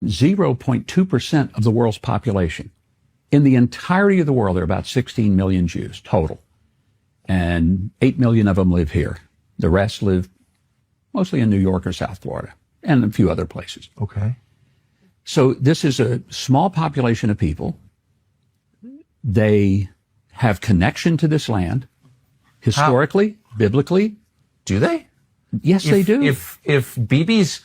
0.2% of the world's population. In the entirety of the world, there are about 16 million Jews total. And 8 million of them live here. The rest live mostly in New York or South Florida and a few other places. Okay. So this is a small population of people. They have connection to this land historically, biblically. Do they? Yes, they do. If Bibi's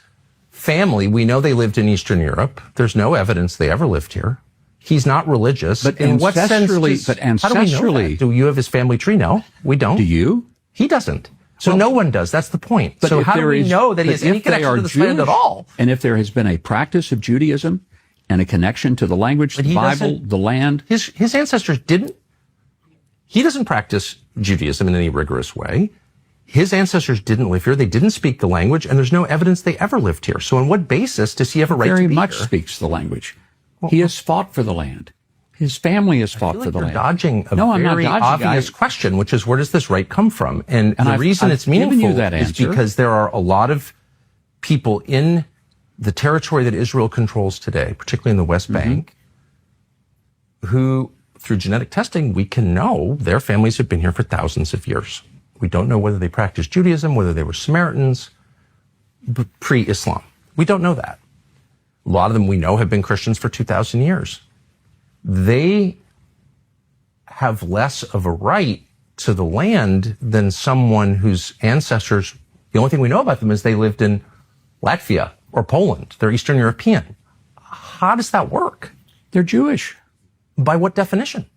family, we know they lived in Eastern Europe. There's no evidence they ever lived here. He's not religious. But in what sense? How do we know that? Do you have his family tree? No, we don't. Do you? He doesn't. So no one does. That's the point. So how do we know that he has any connection to this land at all? And if there has been a practice of Judaism and a connection to the language, the Bible, the land. His ancestors didn't. He doesn't practice Judaism in any rigorous way. His ancestors didn't live here. They didn't speak the language, and there's no evidence they ever lived here. So on what basis does he have a right to be here? Very much speaks the language. Well, he has fought for the land. His family has fought for the land. You're dodging a very obvious question, which is, where does this right come from? And the reason it's meaningful is because there are a lot of people in the territory that Israel controls today, particularly in the West Bank, who, through genetic testing, we can know their families have been here for thousands of years. We don't know whether they practiced Judaism, whether they were Samaritans, pre-Islam. We don't know that. A lot of them we know have been Christians for 2,000 years. They have less of a right to the land than someone whose ancestors, the only thing we know about them is they lived in Latvia or Poland. They're Eastern European. How does that work? They're Jewish. By what definition?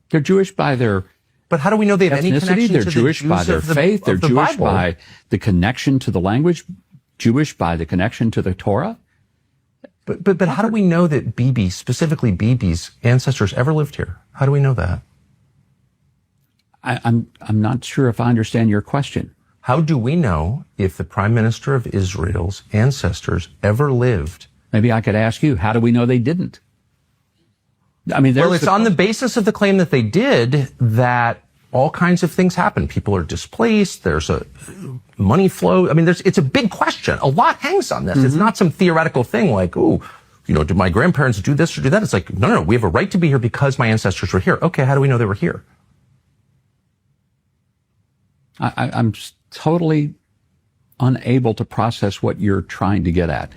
They're Jewish by their But how do we know they have any connection they're to Jewish the by their faith. They're Jewish Bible? by the connection to the language. Jewish by the connection to the Torah. But how do we know that Bibi, specifically Bibi's ancestors, ever lived here? How do we know that? I'm not sure if I understand your question. How do we know if the Prime Minister of Israel's ancestors ever lived? Maybe I could ask you, how do we know they didn't? I mean, well, it's on the basis of the claim that they did that all kinds of things happen. People are displaced. There's a money flow. I mean, it's a big question. A lot hangs on this. It's not some theoretical thing like, oh, you know, did my grandparents do this or do that? It's like, no, we have a right to be here because my ancestors were here. Okay, how do we know they were here? I'm totally unable to process what you're trying to get at.